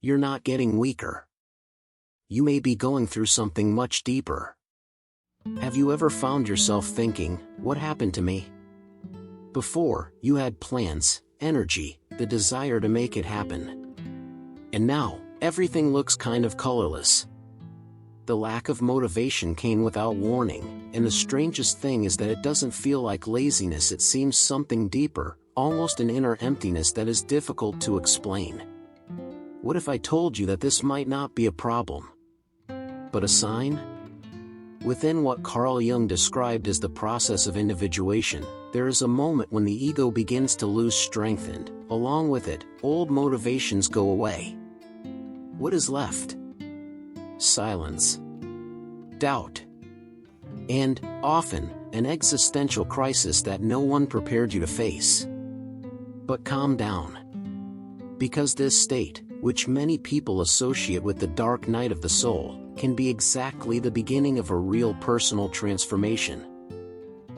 you're not getting weaker. You may be going through something much deeper. Have you ever found yourself thinking, what happened to me? Before, you had plans, energy, the desire to make it happen. And now, everything looks kind of colorless. The lack of motivation came without warning, and the strangest thing is that it doesn't feel like laziness, it seems something deeper, almost an inner emptiness that is difficult to explain. What if I told you that this might not be a problem, but a sign? Within what Carl Jung described as the process of individuation, there is a moment when the ego begins to lose strength and, along with it, old motivations go away. What is left? Silence, doubt, and, often, an existential crisis that no one prepared you to face. But calm down. Because this state, which many people associate with the dark night of the soul, can be exactly the beginning of a real personal transformation.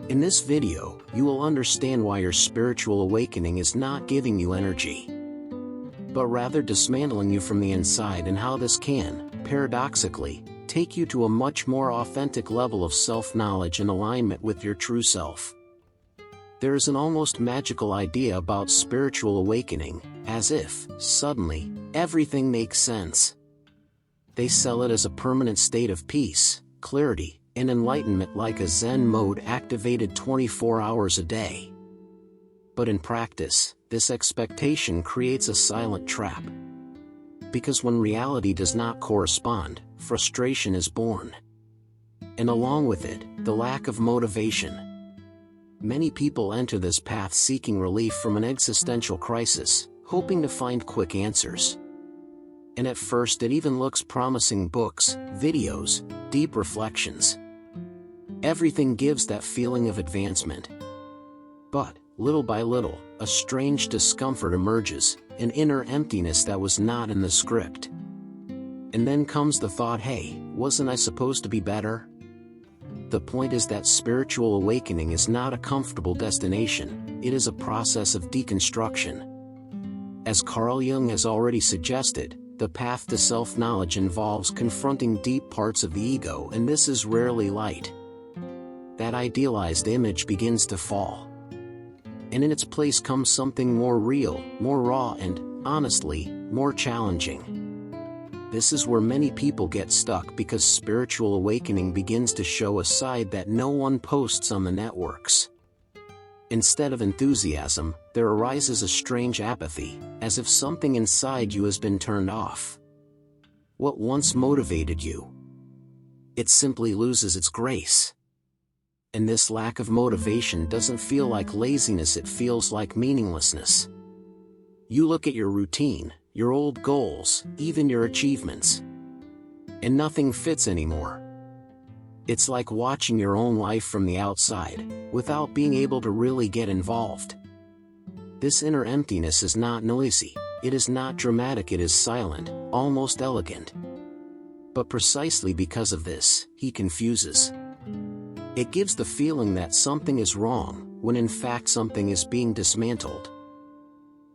In this video, you will understand why your spiritual awakening is not giving you energy, but rather dismantling you from the inside, and how this can, paradoxically, take you to a much more authentic level of self-knowledge and alignment with your true self. There is an almost magical idea about spiritual awakening, as if, suddenly, everything makes sense. They sell it as a permanent state of peace, clarity, and enlightenment, like a Zen mode activated 24 hours a day. But in practice, this expectation creates a silent trap. Because when reality does not correspond, frustration is born. And along with it, the lack of motivation. Many people enter this path seeking relief from an existential crisis, hoping to find quick answers. And at first it even looks promising: books, videos, deep reflections. Everything gives that feeling of advancement. But, little by little, a strange discomfort emerges, an inner emptiness that was not in the script. And then comes the thought, hey, wasn't I supposed to be better? The point is that spiritual awakening is not a comfortable destination, it is a process of deconstruction. As Carl Jung has already suggested, the path to self-knowledge involves confronting deep parts of the ego, and this is rarely light. That idealized image begins to fall. And in its place comes something more real, more raw, and, honestly, more challenging. This is where many people get stuck, because spiritual awakening begins to show a side that no one posts on the networks. Instead of enthusiasm, there arises a strange apathy, as if something inside you has been turned off. What once motivated you? It simply loses its grace. And this lack of motivation doesn't feel like laziness, it feels like meaninglessness. You look at your routine, your old goals, even your achievements, and nothing fits anymore. It's like watching your own life from the outside, without being able to really get involved. This inner emptiness is not noisy, it is not dramatic, it is silent, almost elegant. But precisely because of this, he confuses. It gives the feeling that something is wrong, when in fact something is being dismantled.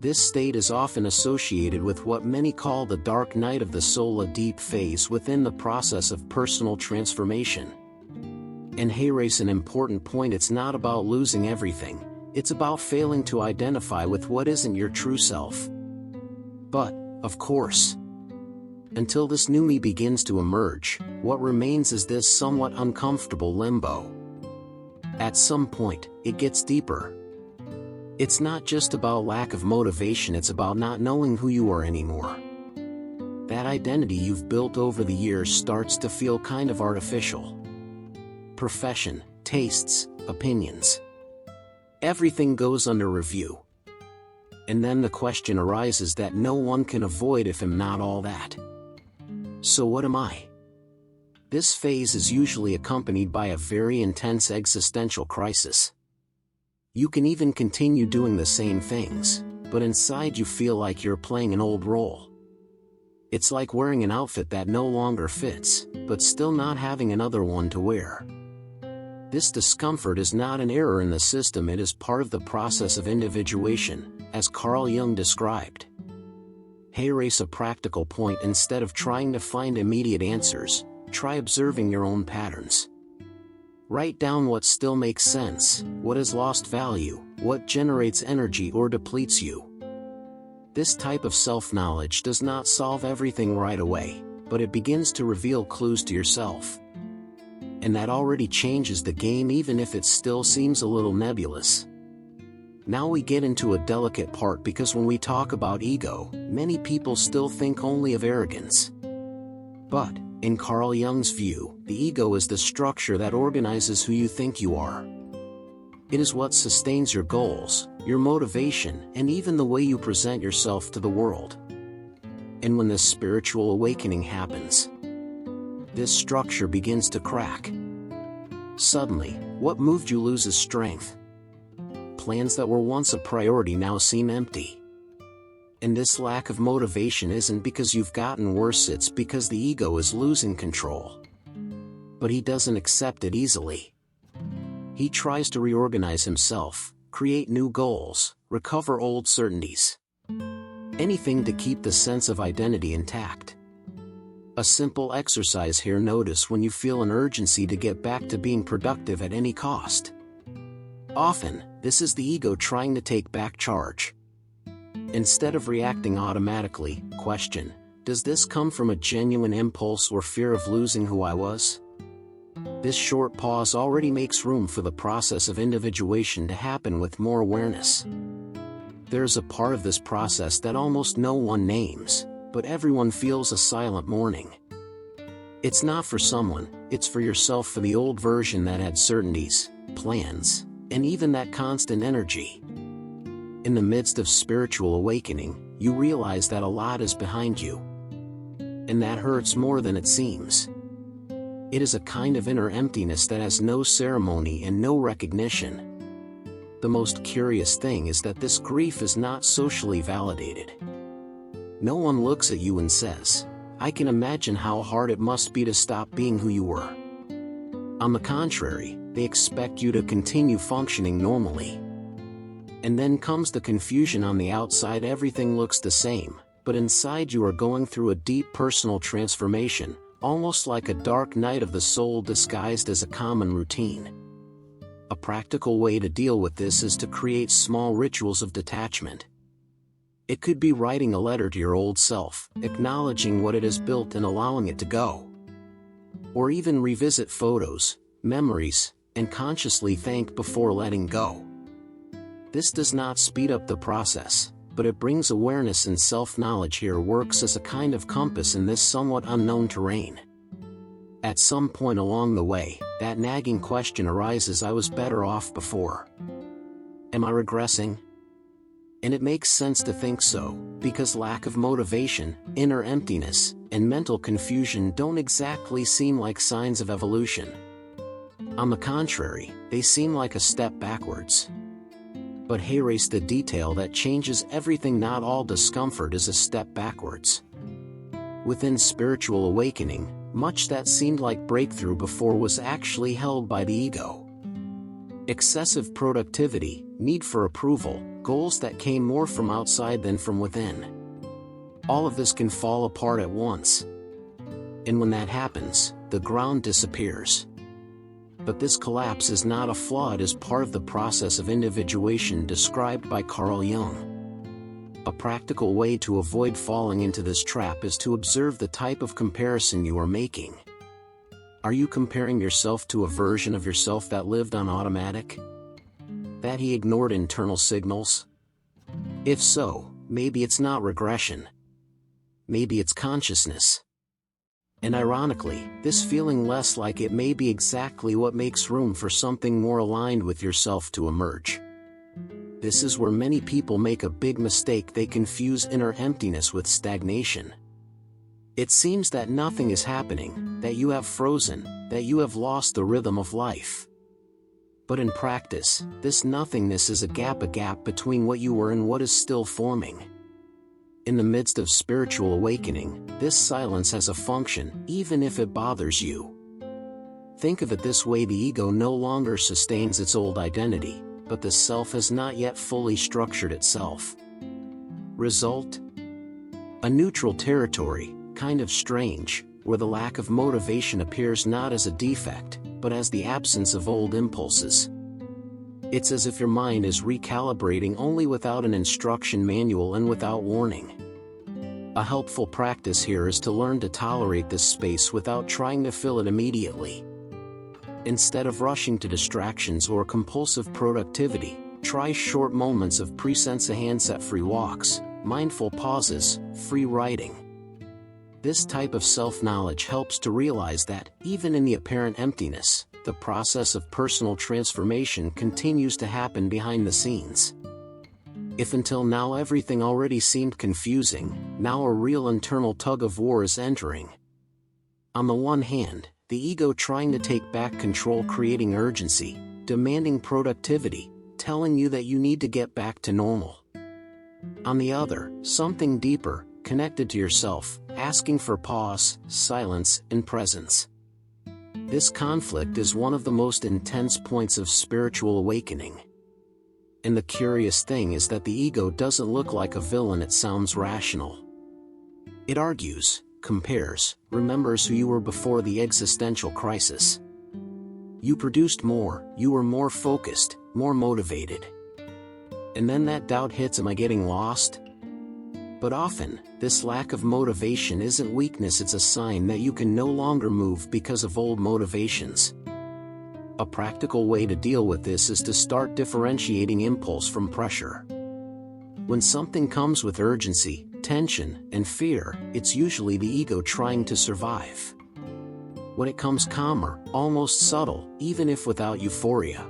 This state is often associated with what many call the dark night of the soul, a deep phase within the process of personal transformation. And here's an important point: it's not about losing everything, it's about failing to identify with what isn't your true self. But, of course, until this new me begins to emerge, what remains is this somewhat uncomfortable limbo. At some point, it gets deeper. It's not just about lack of motivation, it's about not knowing who you are anymore. That identity you've built over the years starts to feel kind of artificial. Profession, tastes, opinions. Everything goes under review. And then the question arises that no one can avoid: if I'm not all that, so what am I? This phase is usually accompanied by a very intense existential crisis. You can even continue doing the same things, but inside you feel like you're playing an old role. It's like wearing an outfit that no longer fits, but still not having another one to wear. This discomfort is not an error in the system, it is part of the process of individuation, as Carl Jung described. Erase a practical point. Instead of trying to find immediate answers, try observing your own patterns. Write down what still makes sense, what has lost value, what generates energy or depletes you. This type of self-knowledge does not solve everything right away, but it begins to reveal clues to yourself. And that already changes the game, even if it still seems a little nebulous. Now we get into a delicate part, because when we talk about ego, many people still think only of arrogance. But, in Carl Jung's view, the ego is the structure that organizes who you think you are. It is what sustains your goals, your motivation, and even the way you present yourself to the world. And when this spiritual awakening happens, this structure begins to crack. Suddenly, what moved you loses strength. Plans that were once a priority now seem empty. And this lack of motivation isn't because you've gotten worse, it's because the ego is losing control. But he doesn't accept it easily. He tries to reorganize himself, create new goals, recover old certainties. Anything to keep the sense of identity intact. A simple exercise here: notice when you feel an urgency to get back to being productive at any cost. Often, this is the ego trying to take back charge. Instead of reacting automatically, question, does this come from a genuine impulse or fear of losing who I was? This short pause already makes room for the process of individuation to happen with more awareness. There's a part of this process that almost no one names, but everyone feels: a silent mourning. It's not for someone, it's for yourself, for the old version that had certainties, plans, and even that constant energy. In the midst of spiritual awakening, you realize that a lot is behind you. And that hurts more than it seems. It is a kind of inner emptiness that has no ceremony and no recognition. The most curious thing is that this grief is not socially validated. No one looks at you and says, "I can imagine how hard it must be to stop being who you were." On the contrary, they expect you to continue functioning normally. And then comes the confusion. On the outside everything looks the same, but inside you are going through a deep personal transformation, almost like a dark night of the soul disguised as a common routine. A practical way to deal with this is to create small rituals of detachment. It could be writing a letter to your old self, acknowledging what it has built and allowing it to go. Or even revisit photos, memories, and consciously thank before letting go. This does not speed up the process, but it brings awareness, and self-knowledge here works as a kind of compass in this somewhat unknown terrain. At some point along the way, that nagging question arises: I was better off before. Am I regressing? And it makes sense to think so, because lack of motivation, inner emptiness, and mental confusion don't exactly seem like signs of evolution. On the contrary, they seem like a step backwards. But erase the detail that changes everything. Not all discomfort is a step backwards. Within spiritual awakening, much that seemed like breakthrough before was actually held by the ego. Excessive productivity, need for approval, goals that came more from outside than from within. All of this can fall apart at once. And when that happens, the ground disappears. But this collapse is not a flaw, it is part of the process of individuation described by Carl Jung. A practical way to avoid falling into this trap is to observe the type of comparison you are making. Are you comparing yourself to a version of yourself that lived on automatic? That he ignored internal signals? If so, maybe it's not regression. Maybe it's consciousness. And ironically, this feeling less like it may be exactly what makes room for something more aligned with yourself to emerge. This is where many people make a big mistake. They confuse inner emptiness with stagnation. It seems that nothing is happening, that you have frozen, that you have lost the rhythm of life. But in practice, this nothingness is a gap between what you were and what is still forming. In the midst of spiritual awakening, this silence has a function, even if it bothers you. Think of it this way: the ego no longer sustains its old identity, but the self has not yet fully structured itself. Result? A neutral territory, kind of strange, where the lack of motivation appears not as a defect, but as the absence of old impulses. It's as if your mind is recalibrating only without an instruction manual and without warning. A helpful practice here is to learn to tolerate this space without trying to fill it immediately. Instead of rushing to distractions or compulsive productivity, try short moments of pre-sense handset-free walks, mindful pauses, free writing. This type of self-knowledge helps to realize that, even in the apparent emptiness, the process of personal transformation continues to happen behind the scenes. If until now everything already seemed confusing, now a real internal tug-of-war is entering. On the one hand, the ego trying to take back control, creating urgency, demanding productivity, telling you that you need to get back to normal. On the other, something deeper, connected to yourself, asking for pause, silence, and presence. This conflict is one of the most intense points of spiritual awakening. And the curious thing is that the ego doesn't look like a villain, it sounds rational. It argues, compares, remembers who you were before the existential crisis. You produced more, you were more focused, more motivated. And then that doubt hits, am I getting lost? But often, this lack of motivation isn't weakness, it's a sign that you can no longer move because of old motivations. A practical way to deal with this is to start differentiating impulse from pressure. When something comes with urgency, tension, and fear, it's usually the ego trying to survive. When it comes calmer, almost subtle, even if without euphoria,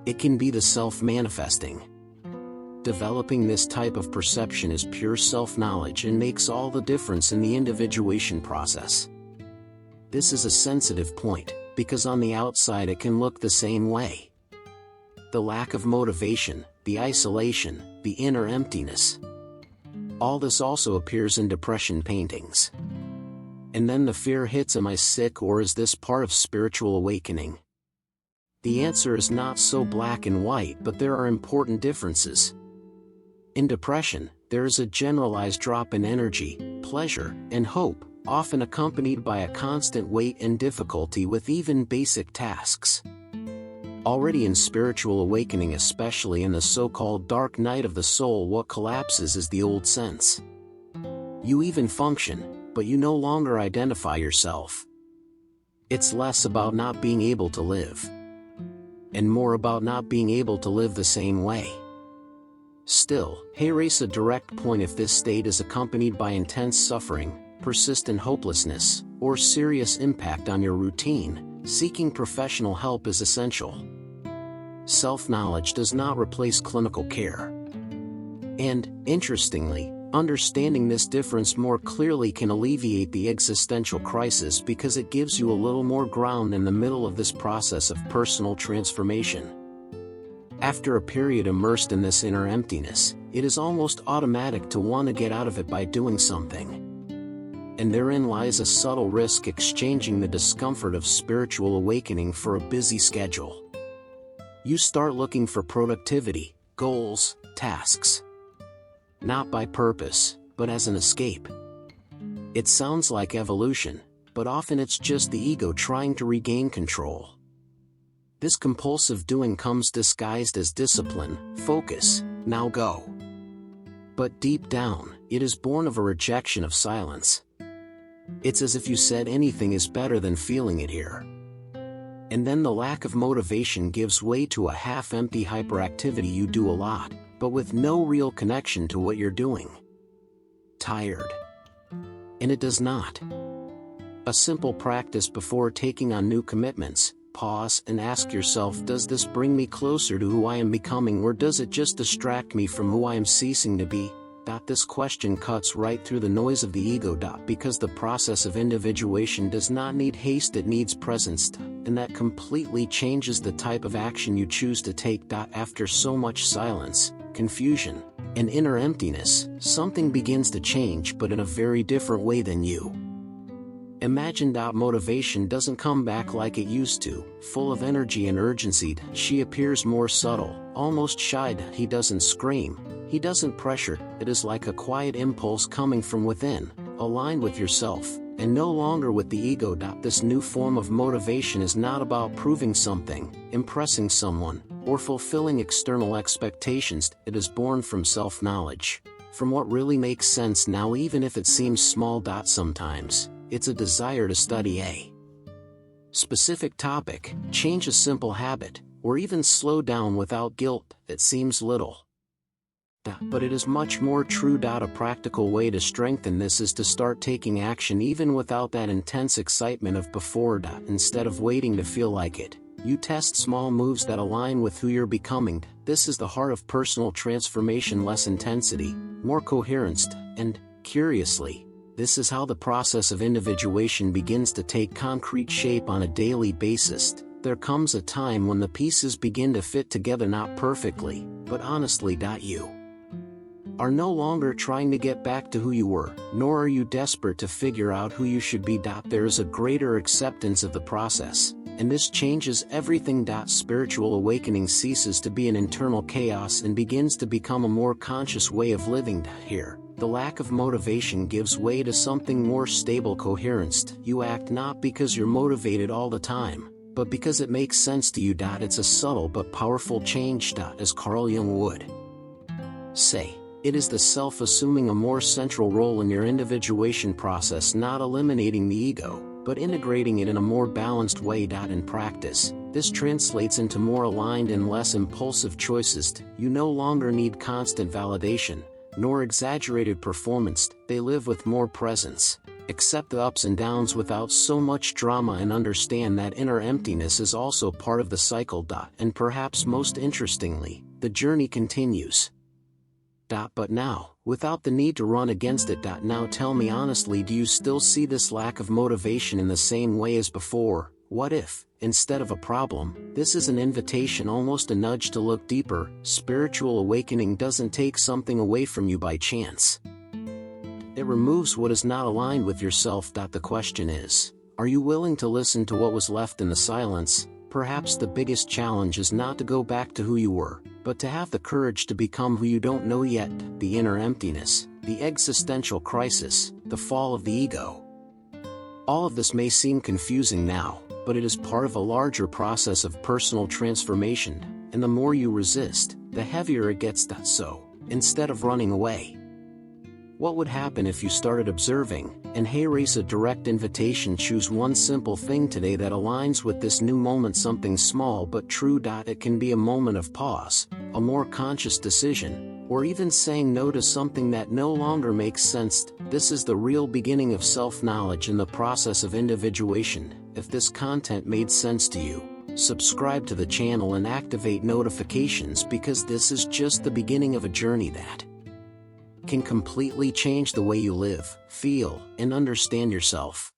it can be the self manifesting. Developing this type of perception is pure self-knowledge and makes all the difference in the individuation process. This is a sensitive point, because on the outside it can look the same way. The lack of motivation, the isolation, the inner emptiness. All this also appears in depression paintings. And then the fear hits, am I sick, or is this part of spiritual awakening? The answer is not so black and white, but there are important differences. In depression, there is a generalized drop in energy, pleasure, and hope, often accompanied by a constant weight and difficulty with even basic tasks. Already in spiritual awakening, especially in the so-called dark night of the soul, what collapses is the old sense. You even function, but you no longer identify yourself. It's less about not being able to live, and more about not being able to live the same way. Still, here raise a direct point: if this state is accompanied by intense suffering, persistent hopelessness, or serious impact on your routine, seeking professional help is essential. Self-knowledge does not replace clinical care. And, interestingly, understanding this difference more clearly can alleviate the existential crisis, because it gives you a little more ground in the middle of this process of personal transformation. After a period immersed in this inner emptiness, it is almost automatic to want to get out of it by doing something. And therein lies a subtle risk, exchanging the discomfort of spiritual awakening for a busy schedule. You start looking for productivity, goals, tasks. Not by purpose, but as an escape. It sounds like evolution, but often it's just the ego trying to regain control. This compulsive doing comes disguised as discipline, focus, now go. But deep down, it is born of a rejection of silence. It's as if you said anything is better than feeling it here. And then the lack of motivation gives way to a half-empty hyperactivity. You do a lot, but with no real connection to what you're doing. Tired. And it does not. A simple practice before taking on new commitments: pause and ask yourself, does this bring me closer to who I am becoming, or does it just distract me from who I am ceasing to be? This question cuts right through the noise of the ego. Because the process of individuation does not need haste, it needs presence, and that completely changes the type of action you choose to take. After so much silence, confusion, and inner emptiness, something begins to change, but in a very different way than you. Imagine. Motivation doesn't come back like it used to, full of energy and urgency. She appears more subtle, almost shy. He doesn't scream, He doesn't pressure, it is like a quiet impulse coming from within, aligned with yourself, and no longer with the ego. This new form of motivation is not about proving something, impressing someone, or fulfilling external expectations. It is born from self-knowledge, from what really makes sense now, even if it seems small. Sometimes, it's a desire to study a specific topic, change a simple habit, or even slow down without guilt. It seems little, but it is much more true. A practical way to strengthen this is to start taking action even without that intense excitement of before. Instead of waiting to feel like it, you test small moves that align with who you're becoming. This is the heart of personal transformation: less intensity, more coherence, and, curiously, this is how the process of individuation begins to take concrete shape on a daily basis. There comes a time when the pieces begin to fit together, not perfectly, but honestly. You are no longer trying to get back to who you were, nor are you desperate to figure out who you should be. There is a greater acceptance of the process, and this changes everything. Spiritual awakening ceases to be an internal chaos and begins to become a more conscious way of living. Here, the lack of motivation gives way to something more stable: coherence. You act not because you're motivated all the time, but because it makes sense to you. It's a subtle but powerful change. As Carl Jung would say, it is the self assuming a more central role in your individuation process, not eliminating the ego, but integrating it in a more balanced way. In practice, this translates into more aligned and less impulsive choices. You no longer need constant validation, nor exaggerated performance. They live with more presence, accept the ups and downs without so much drama, and understand that inner emptiness is also part of the cycle. And perhaps most interestingly, the journey continues. But now, without the need to run against it. Now tell me honestly, do you still see this lack of motivation in the same way as before? What if, instead of a problem, this is an invitation, almost a nudge to look deeper? Spiritual awakening doesn't take something away from you by chance. It removes what is not aligned with yourself. The question is, are you willing to listen to what was left in the silence? Perhaps the biggest challenge is not to go back to who you were, but to have the courage to become who you don't know yet. The inner emptiness, the existential crisis, the fall of the ego. All of this may seem confusing now, but it is part of a larger process of personal transformation, and the more you resist, the heavier it gets. So, instead of running away, what would happen if you started observing? And hey, raise a direct invitation: choose one simple thing today that aligns with this new moment, something small but true. It can be a moment of pause, a more conscious decision, or even saying no to something that no longer makes sense. This is the real beginning of self-knowledge and the process of individuation. If this content made sense to you, subscribe to the channel and activate notifications, because this is just the beginning of a journey that can completely change the way you live, feel, and understand yourself.